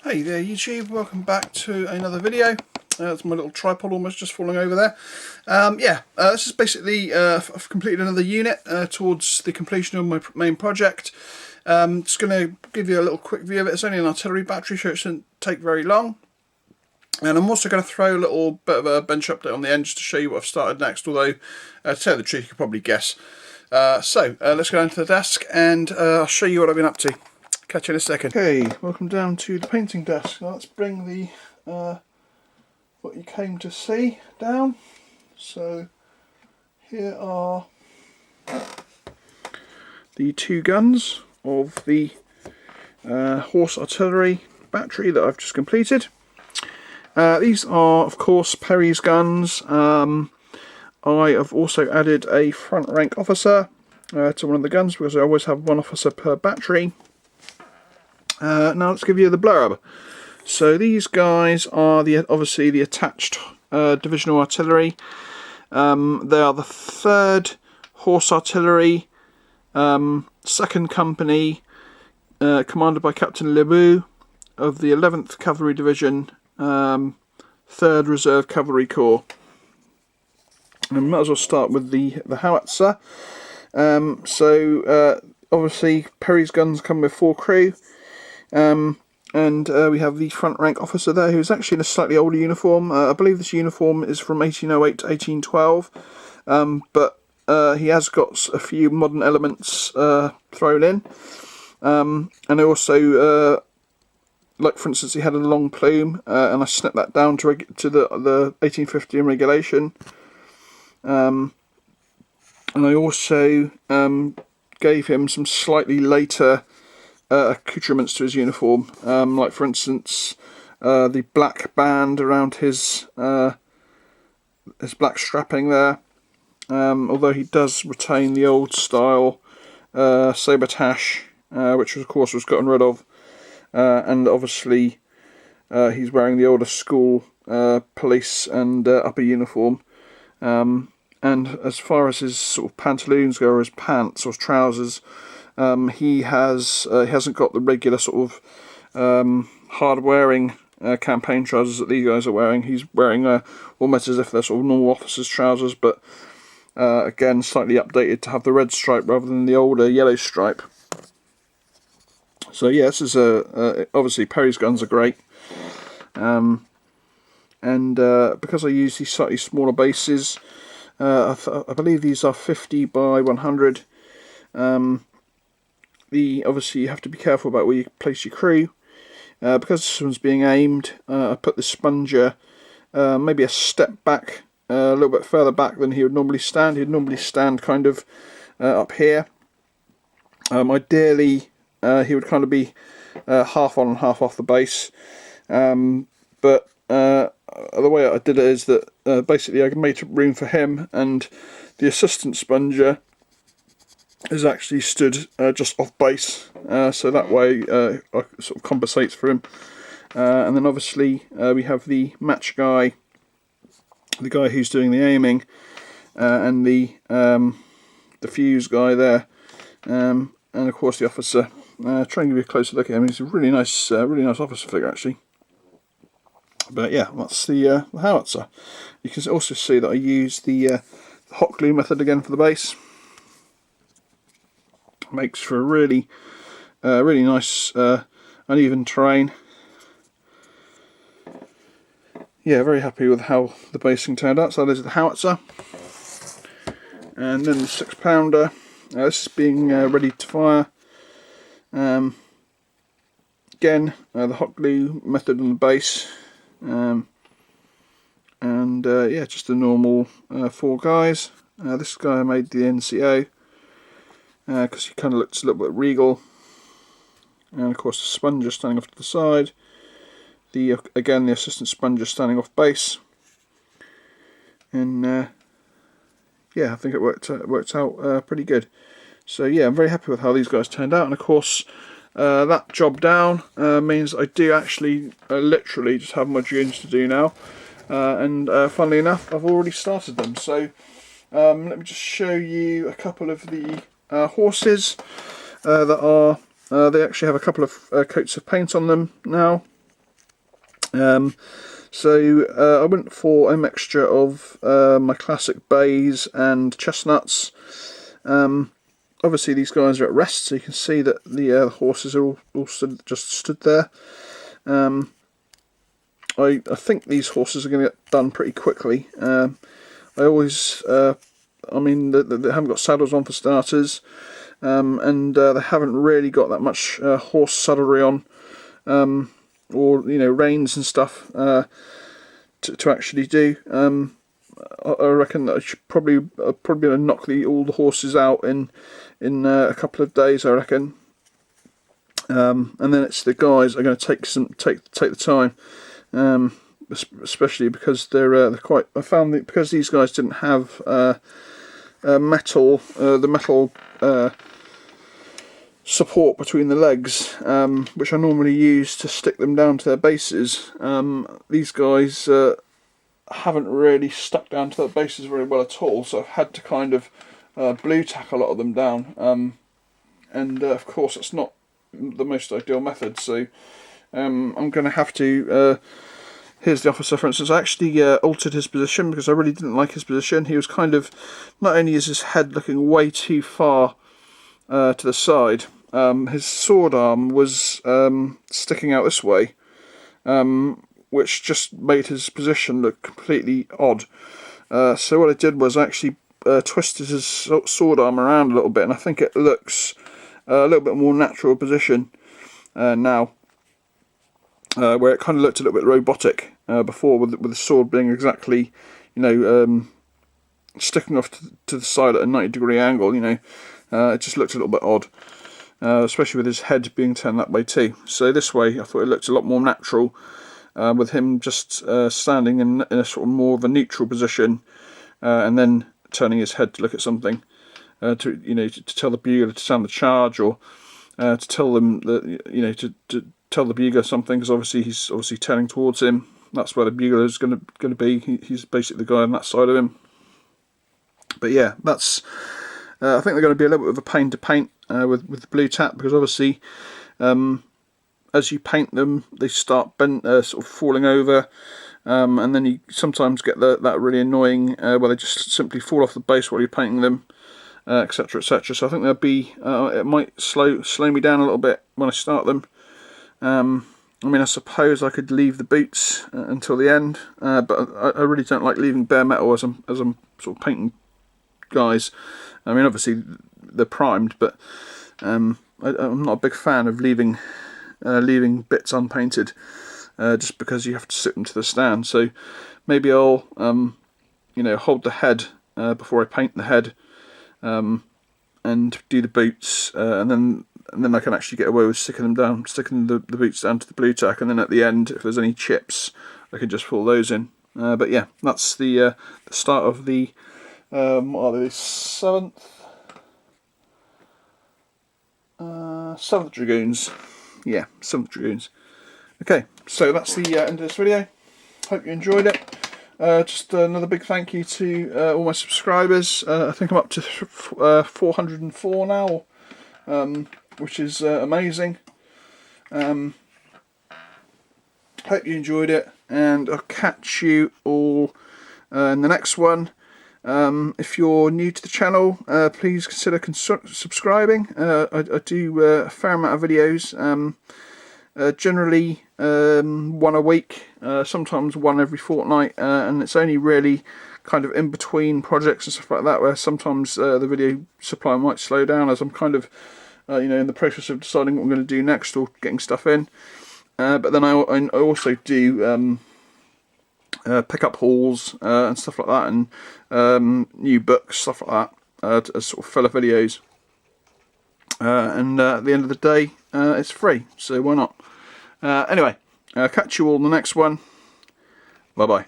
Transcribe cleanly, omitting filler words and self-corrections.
Hey there YouTube, welcome back to another video. It's my little tripod almost just falling over there. This is basically, I've completed another unit towards the completion of my main project. Just going to give you a little quick view of it. It's only an artillery battery, so it shouldn't take very long. And I'm also going to throw a little bit of a bench update on the end just to show you what I've started next, although to tell the truth you can probably guess. Let's go down to the desk and I'll show you what I've been up to. Catch you in a second. Okay, welcome down to the painting desk. Now let's bring the what you came to see down. So here are the two guns of the horse artillery battery that I've just completed. These are of course Perry's guns. I have also added a front rank officer to one of the guns because I always have one officer per battery. Now let's give you the blurb. So these guys are obviously the attached divisional artillery. They are the 3rd Horse Artillery, 2nd Company, commanded by Captain Lebu of the 11th Cavalry Division, 3rd Reserve Cavalry Corps. And I might as well start with the howitzer. Obviously Perry's guns come with 4 crew. And we have the front rank officer there who's actually in a slightly older uniform. I believe this uniform is from 1808 to 1812, but he has got a few modern elements thrown in. And I also, like for instance, he had a long plume, and I snipped that down to the 1850 in regulation. And I also gave him some slightly later accoutrements to his uniform, like for instance the black band around his black strapping there, although he does retain the old style sabre tash, which of course was gotten rid of, and obviously he's wearing the older school police and upper uniform, and as far as his sort of pantaloons go, or his pants or trousers, he hasn't got the regular sort of hard-wearing campaign trousers that these guys are wearing. He's wearing almost as if they're sort of normal officers' trousers, but again slightly updated to have the red stripe rather than the older yellow stripe. So yeah, this is obviously Perry's guns are great, and because I use these slightly smaller bases, I believe these are 50 by 100. Obviously you have to be careful about where you place your crew. Because this one's being aimed, I put the sponger maybe a step back, a little bit further back than he would normally stand. He'd normally stand kind of up here. Ideally he would kind of be half on and half off the base. But the way I did it is that basically I made room for him, and the assistant sponger is actually stood just off base, so that way sort of compensates for him. And then obviously we have the match guy, the guy who's doing the aiming, and the fuse guy there, and of course the officer. Try and give you a closer look at him. He's a really nice officer figure actually. But yeah, that's the howitzer. You can also see that I use the hot glue method again for the base. Makes for a really nice uneven terrain. Yeah, very happy with how the basing turned out. So there's the howitzer, and then the 6-pounder. This is being ready to fire. Again, the hot glue method on the base, yeah, just the normal 4 guys. This guy made the NCO. Because he kind of looks a little bit regal, and of course the sponger standing off to the side. Again the assistant sponger standing off base, and yeah, I think it worked out pretty good. So yeah, I'm very happy with how these guys turned out, and of course that job down means I do actually literally just have my dunes to do now, and funnily enough I've already started them. So let me just show you a couple of the horses that are they actually have a couple of coats of paint on them now. So I went for a mixture of my classic bays and chestnuts. Obviously these guys are at rest, so you can see that the horses are all just stood there. I think these horses are going to get done pretty quickly. I always, I mean, they haven't got saddles on for starters, and they haven't really got that much horse saddlery on, or reins and stuff to actually do. I reckon that I should probably gonna knock all the horses out in a couple of days, I reckon. And then it's the guys are going to take the time, especially because they're quite. I found that because these guys didn't have the metal support between the legs, which I normally use to stick them down to their bases. These guys haven't really stuck down to their bases very well at all, so I've had to kind of blue tack a lot of them down, and of course it's not the most ideal method, so I'm going to have to here's the officer, for instance. I actually altered his position because I really didn't like his position. He was kind of, not only is his head looking way too far to the side, his sword arm was sticking out this way, which just made his position look completely odd. So what I did was I actually twisted his sword arm around a little bit, and I think it looks a little bit more natural position now, where it kind of looked a little bit robotic before, with the sword being exactly, sticking off to the side at a 90-degree angle. It just looked a little bit odd, especially with his head being turned that way too. So this way, I thought it looked a lot more natural, with him just standing in a sort of more of a neutral position, and then turning his head to look at something, to tell the bugler to sound the charge, or to tell them that to tell the bugler something, because obviously he's turning towards him. That's where the bugler is going to be. He's basically the guy on that side of him. But yeah, that's. I think they're going to be a little bit of a pain to paint with the blue tack, because obviously, as you paint them, they start sort of falling over, and then you sometimes get that really annoying where they just simply fall off the base while you're painting them, etc., etc. So I think there'll be it might slow me down a little bit when I start them. I mean, I suppose I could leave the boots until the end, but I really don't like leaving bare metal as I'm sort of painting guys. I mean, obviously they're primed, but I'm not a big fan of leaving bits unpainted, just because you have to sit them to the stand. So maybe I'll hold the head before I paint the head, and do the boots, and then I can actually get away with sticking the boots down to the blue tack, and then at the end, if there's any chips, I can just fill those in. But yeah, that's the start of the what are they, 7th Dragoons. Yeah, 7th Dragoons. Okay, so that's the end of this video. Hope you enjoyed it. Just another big thank you to all my subscribers. I think I'm up to 404 now, which is amazing. Hope you enjoyed it, and I'll catch you all in the next one. If you're new to the channel, please consider subscribing. I do a fair amount of videos, generally one a week, sometimes one every fortnight, and it's only really kind of in between projects and stuff like that where sometimes the video supply might slow down, as I'm kind of in the process of deciding what I'm going to do next, or getting stuff in. But then I also do pick up hauls and stuff like that, and new books, stuff like that, as sort of filler videos. And at the end of the day, it's free, so why not? Anyway, catch you all in the next one. Bye bye.